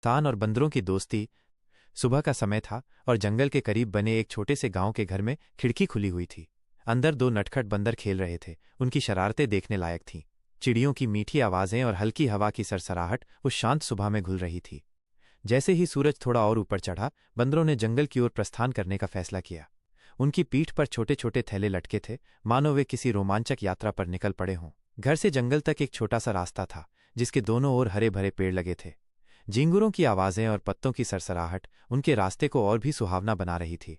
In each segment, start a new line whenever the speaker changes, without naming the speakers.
तान और बंदरों की दोस्ती। सुबह का समय था और जंगल के करीब बने एक छोटे से गांव के घर में खिड़की खुली हुई थी। अंदर दो नटखट बंदर खेल रहे थे। उनकी शरारतें देखने लायक थीं। चिड़ियों की मीठी आवाज़ें और हल्की हवा की सरसराहट उस शांत सुबह में घुल रही थी। जैसे ही सूरज थोड़ा और ऊपर चढ़ा, बंदरों ने जंगल की ओर प्रस्थान करने का फैसला किया। उनकी पीठ पर छोटे छोटे थैले लटके थे, मानो वे किसी रोमांचक यात्रा पर निकल पड़े हों। घर से जंगल तक एक छोटा सा रास्ता था, जिसके दोनों ओर हरे भरे पेड़ लगे थे। झिंगुरों की आवाज़ें और पत्तों की सरसराहट उनके रास्ते को और भी सुहावना बना रही थी।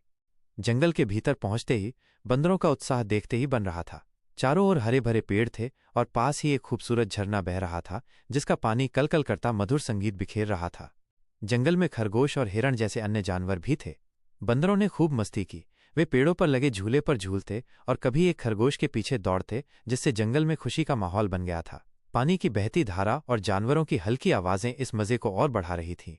जंगल के भीतर पहुंचते ही बंदरों का उत्साह देखते ही बन रहा था। चारों ओर हरे भरे पेड़ थे और पास ही एक खूबसूरत झरना बह रहा था, जिसका पानी कलकल करता मधुर संगीत बिखेर रहा था। जंगल में खरगोश और हिरण जैसे अन्य जानवर भी थे। बंदरों ने खूब मस्ती की। वे पेड़ों पर लगे झूले पर झूलते और कभी एक खरगोश के पीछे दौड़ते, जिससे जंगल में खुशी का माहौल बन गया था। पानी की बहती धारा और जानवरों की हल्की आवाज़ें इस मज़े को और बढ़ा रही थीं।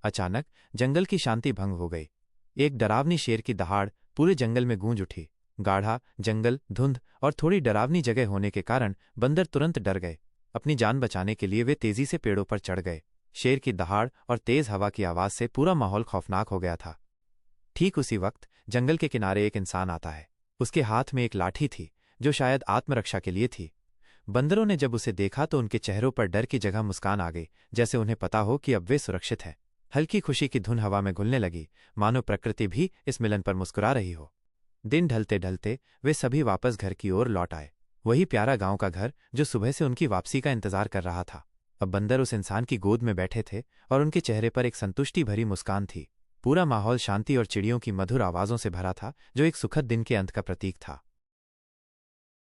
अचानक जंगल की शांति भंग हो गई। एक डरावनी शेर की दहाड़ पूरे जंगल में गूंज उठी। गाढ़ा जंगल, धुंध और थोड़ी डरावनी जगह होने के कारण बंदर तुरंत डर गए। अपनी जान बचाने के लिए वे तेजी से पेड़ों पर चढ़ गए। शेर की दहाड़ और तेज हवा की आवाज़ से पूरा माहौल खौफनाक हो गया था। ठीक उसी वक्त जंगल के किनारे एक इंसान आता है। उसके हाथ में एक लाठी थी, जो शायद आत्मरक्षा के लिए थी। बंदरों ने जब उसे देखा तो उनके चेहरों पर डर की जगह मुस्कान आ गई, जैसे उन्हें पता हो कि अब वे सुरक्षित हैं। हल्की खुशी की धुन हवा में घुलने लगी, मानो प्रकृति भी इस मिलन पर मुस्कुरा रही हो। दिन ढलते ढलते वे सभी वापस घर की ओर लौट आए। वही प्यारा गांव का घर जो सुबह से उनकी वापसी का इंतजार कर रहा था। अब बंदर उस इंसान की गोद में बैठे थे और उनके चेहरे पर एक संतुष्टि भरी मुस्कान थी। पूरा माहौल शांति और चिड़ियों की मधुर आवाज़ों से भरा था, जो एक सुखद दिन के अंत का प्रतीक था।